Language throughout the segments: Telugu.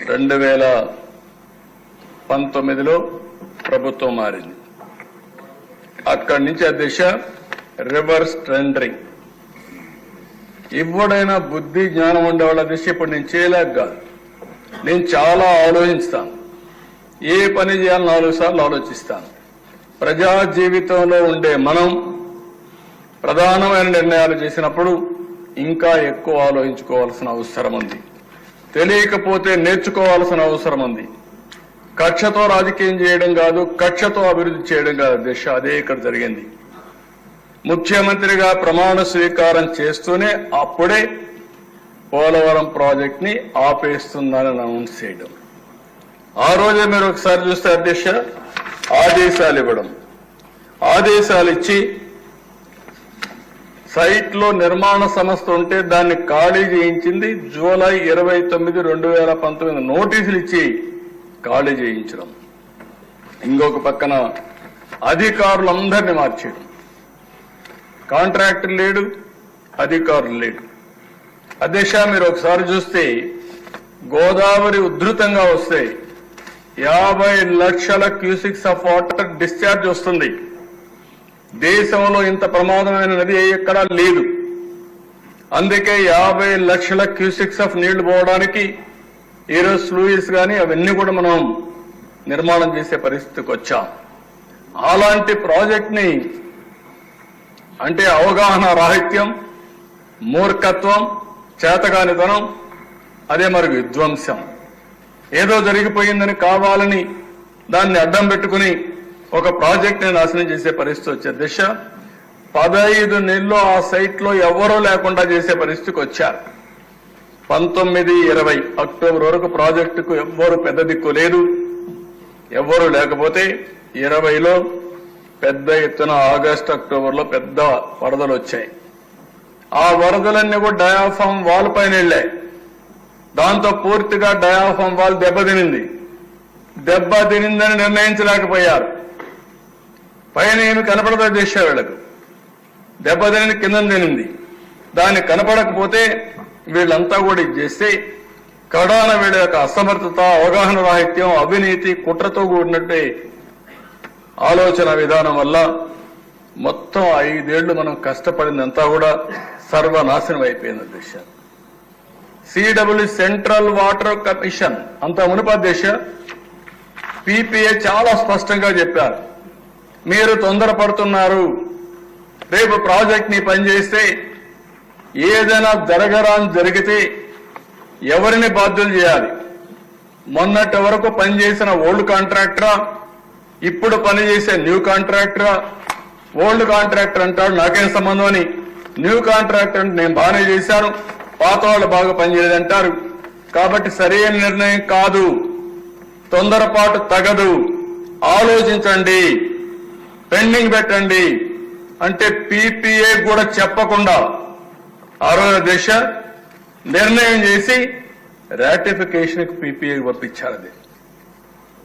2019లో ప్రభుత్వం మారింది. అక్కడి నుంచి ఆ దిశ రివర్స్ టెండరింగ్. ఇవ్వడైనా బుద్ధి జ్ఞానం ఉండేవాళ్ళ దిశ ఇప్పుడు నేను చేయలేక కాదు, నేను చాలా ఆలోచిస్తాను. ఏ పని చేయాలని 4 సార్లు ఆలోచిస్తాను. ప్రజా జీవితంలో ఉండే మనం ప్రధానమైన నిర్ణయాలు చేసినప్పుడు ఇంకా ఎక్కువ ఆలోచించుకోవాల్సిన అవసరం ఉంది. తెలియకపోతే నేర్చుకోవాల్సిన అవసరం ఉంది. కక్షతో రాజకీయం చేయడం కాదు, కక్షతో అభివృద్ధి చేయడం కాదు దిశ. అదే ఇక్కడ జరిగింది. ముఖ్యమంత్రిగా ప్రమాణ స్వీకారం చేస్తూనే అప్పుడే పోలవరం ప్రాజెక్ట్ ని ఆపేస్తుందని అనౌన్స్ చేయడం. ఆ రోజే మీరు ఒకసారి చూస్తే అధ్యక్ష ఆదేశాలు ఇవ్వడం, ఆదేశాలు ఇచ్చి సైట్ లో నిర్మాణ సంస్థ ఉంటే దాన్ని ఖాళీ చేయించింది జూలై 29, 2019 నోటీసులు ఇచ్చి ఖాళీ చేయించడం. ఇంకొక పక్కన అధికారులందరినీ మార్చేయడం. కాంట్రాక్టర్ లేడు, అధికారులు లేడు. అధ్యక్ష మీరు ఒకసారి చూస్తే గోదావరి ఉధృతంగా వస్తే 50 లక్షల క్యూసిక్స్ ఆఫ్ వాటర్ డిశ్చార్జ్ వస్తుంది. దేశంలో ఇంత ప్రమాదమైన నది ఎక్కడా లేదు. అందుకే 50 లక్షల క్యూసిక్స్ ఆఫ్ నీళ్లు పోవడానికి ఈరోజు స్లూయిస్ కానీ అవన్నీ కూడా మనం నిర్మాణం చేసే పరిస్థితికి వచ్చాం. అలాంటి ప్రాజెక్ట్ ని అంటే అవగాహన రాహిత్యం, మూర్ఖత్వం, చేతగానితనం, అదే మరి విధ్వంసం. ఏదో జరిగిపోయిందని కావాలని దాన్ని అడ్డం పెట్టుకుని ఒక ప్రాజెక్ట్ ని నాశనం చేసే పరిస్థితి వచ్చే దిశ 15 నెలల్లో ఆ సైట్ లో ఎవరూ లేకుండా చేసే పరిస్థితికి వచ్చారు. 19, 20 అక్టోబర్ వరకు ప్రాజెక్టుకు ఎవ్వరు పెద్ద దిక్కు లేదు. ఎవ్వరూ లేకపోతే 20లో పెద్ద ఎత్తున ఆగస్టు, అక్టోబర్లో పెద్ద వరదలు వచ్చాయి. ఆ వరదలన్నీ కూడా డయాఫామ్ వాల్ పైన వెళ్లాయి. దాంతో పూర్తిగా డయాఫామ్ వాల్ దెబ్బతినింది. దెబ్బతినిందని నిర్ణయించలేకపోయారు. పైన ఏమి కనపడదో చేసే వీళ్లకు. దెబ్బతిని కింద తినింది. దాన్ని కనపడకపోతే వీళ్ళంతా కూడా ఇది చేస్తే కడాన వీళ్ళ యొక్క అసమర్థత, అవగాహన రాహిత్యం, అవినీతి, కుట్రతో కూడినట్టే ఆలోచన విధానం వల్ల మొత్తం 5 ఏళ్లు మనం కష్టపడిందంతా కూడా సర్వనాశనం అయిపోయింది అధ్యక్ష. సిడబ్ల్యూ సెంట్రల్ వాటర్ కమిషన్ అంత మునుపు అధ్యక్ష పీపీఏ చాలా స్పష్టంగా చెప్పారు, మీరు తొందరపడుతున్నారు. రేపు ప్రాజెక్ట్ ని పనిచేస్తే ఏదైనా జరగరాని జరిగితే ఎవరిని బాధ్యులు చేయాలి? మొన్నటి వరకు పనిచేసిన ఓల్డ్ కాంట్రాక్టరా, ఇప్పుడు పనిచేసే న్యూ కాంట్రాక్టరా? ఓల్డ్ కాంట్రాక్టర్ అంటాడు నాకేం సంబంధం అని, న్యూ కాంట్రాక్టర్ అంటే నేను బాగానే చేశాను, పాత వాళ్ళు బాగా పనిచేయలేదంటారు. కాబట్టి సరైన నిర్ణయం కాదు, తొందరపాటు తగదు, ఆలోచించండి, పెండింగ్ పెట్టండి అంటే పీపీఏ కూడా చెప్పకుండా ఆ రోజు దిశ నిర్ణయం చేసి రాటిఫికేషన్ కి పీపీఏ పంపించారు. అది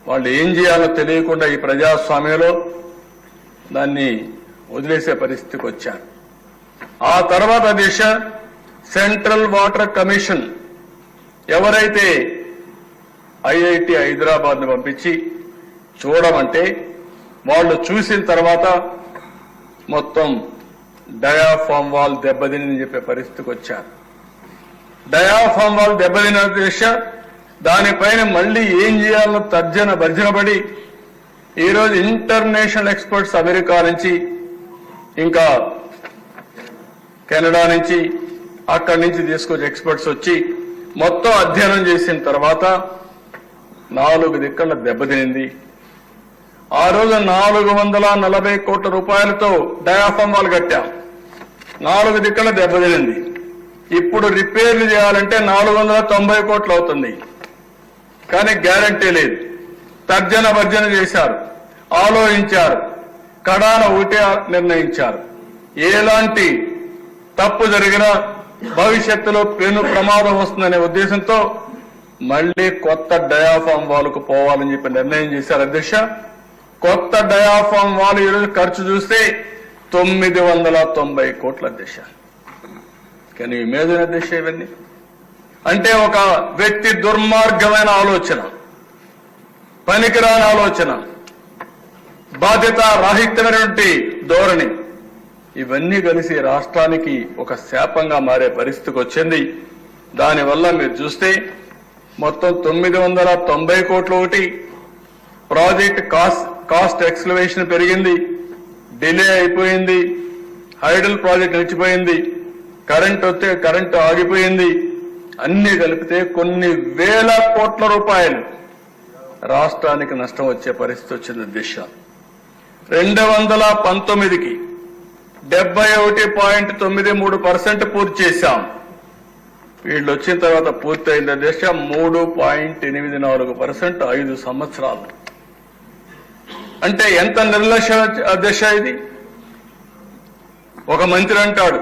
వాళ్ళు ఏం చేయాలో తెలియకుండా ఈ ప్రజాస్వామ్యంలో దాన్ని వదిలేసే పరిస్థితికి వచ్చారు. ఆ తర్వాత దిశ సెంట్రల్ వాటర్ కమిషన్ ఎవరైతే ఐఐటి హైదరాబాద్ ను పంపించి చూడమంటే వాళ్ళు చూసిన తర్వాత మొత్తం డయాఫామ్ వాల్ దెబ్బతిని చెప్పే పరిస్థితికి వచ్చారు. డయాఫామ్ వాల్ దెబ్బతిన దిశ దానిపైన మళ్లీ ఏం చేయాలో తర్జన భర్జనపడి ఈరోజు ఇంటర్నేషనల్ ఎక్స్పర్ట్స్ అమెరికా నుంచి ఇంకా కెనడా నుంచి అక్కడి నుంచి తీసుకొచ్చి ఎక్స్పర్ట్స్ వచ్చి మొత్తం అధ్యయనం చేసిన తర్వాత 4 దిక్కల దెబ్బతినింది. ఆ రోజు 440 కోట్ల రూపాయలతో డయాఫామ్ వాల్ కట్టాం. 4 దిక్కల దెబ్బతినింది. ఇప్పుడు రిపేర్లు చేయాలంటే 490 కోట్లు అవుతుంది. కానీ గ్యారంటీ లేదు. తర్జన భర్జన చేశారు, ఆలోచించారు, కడాన ఒకటే నిర్ణయించారు. ఎలాంటి తప్పు జరిగినా భవిష్యత్తులో పెను ప్రమాదం వస్తుందనే ఉద్దేశంతో మళ్లీ కొత్త డయాఫామ్ వాల్కు పోవాలని చెప్పి నిర్ణయం చేశారు అధ్యక్ష. కొత్త డయాఫామ్ వాల్ ఈరోజు ఖర్చు చూస్తే 990 కోట్ల అధ్యక్ష. కానీ ఇమేజిన్ అధ్యక్ష ఇవన్నీ అంటే ఒక వ్యక్తి దుర్మార్గమైన ఆలోచన, పనికిరాని ఆలోచన, బాధ్యత రాహిత్యమైనటువంటి ధోరణి, ఇవన్నీ కలిసి రాష్ట్రానికి ఒక శాపంగా మారే పరిస్థితికి వచ్చింది. దానివల్ల మీరు చూస్తే మొత్తం 990 కోట్లు ఒకటి, ప్రాజెక్ట్ కాస్ట్ ఎక్స్లవేషన్ పెరిగింది, డిలే అయిపోయింది, హైడల్ ప్రాజెక్ట్ నిలిచిపోయింది, కరెంటు ఆగిపోయింది. అన్ని కలిపితే కొన్ని వేల కోట్ల రూపాయలు రాష్ట్రానికి నష్టం వచ్చే పరిస్థితి వచ్చింది. దిశ 2019కి 71.93% పూర్తి చేశాం. వీళ్ళు వచ్చిన తర్వాత పూర్తయిన దిశ 3.84%, 5 సంవత్సరాలు. అంటే ఎంత నిర్లక్ష్య దిశ ఇది. ఒక మంత్రి అంటాడు,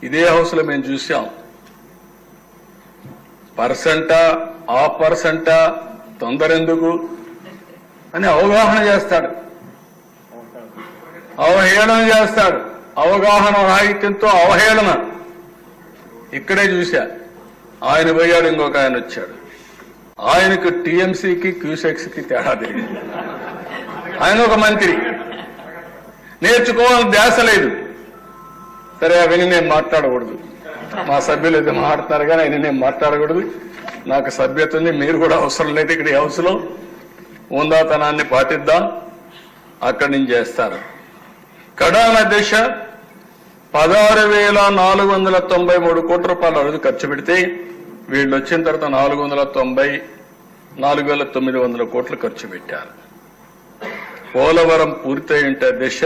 ఇదే హౌస్ లో మేము చూసాం, పర్సెంటా ఆ పర్సెంటా తొందర ఎందుకు అని అవగాహన చేస్తాడు, అవహేళన చేస్తాడు. అవగాహన రాహిత్యంతో అవహేళన. ఇక్కడే చూశా, ఆయన పోయాడు, ఇంకొక ఆయన వచ్చాడు. ఆయనకు టీఎంసీకి క్యూసెక్స్కి తేడా తెలియదు. ఆయన ఒక మంత్రి, నేర్చుకోవాలని ధ్యాస లేదు. సరే అవన్నీ నేను మాట్లాడకూడదు, మా సభ్యులు అయితే మాట్లాడుతున్నారు కానీ ఆయన నేను మాట్లాడకూడదు. నాకు సభ్యత ఉంది, మీరు కూడా అవసరం లేదు. ఇక్కడ ఈ హౌస్లో ఉందాతనాన్ని పాటిద్దాం, అక్కడి నుంచి చేస్తారు. కడాన దిశ 16,493 కోట్ల రూపాయలు అరుదు ఖర్చు పెడితే వీళ్ళు వచ్చిన తర్వాత 4,900 కోట్లు ఖర్చు పెట్టారు. పోలవరం పూర్తయి ఉంటే దిశ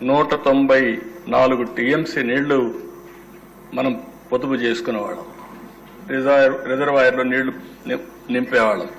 194 టీఎంసీ నీళ్లు మనం పొదుపు చేసుకునేవాళ్ళం, రిజర్వాయర్లో నీళ్లు నింపేవాళ్ళం.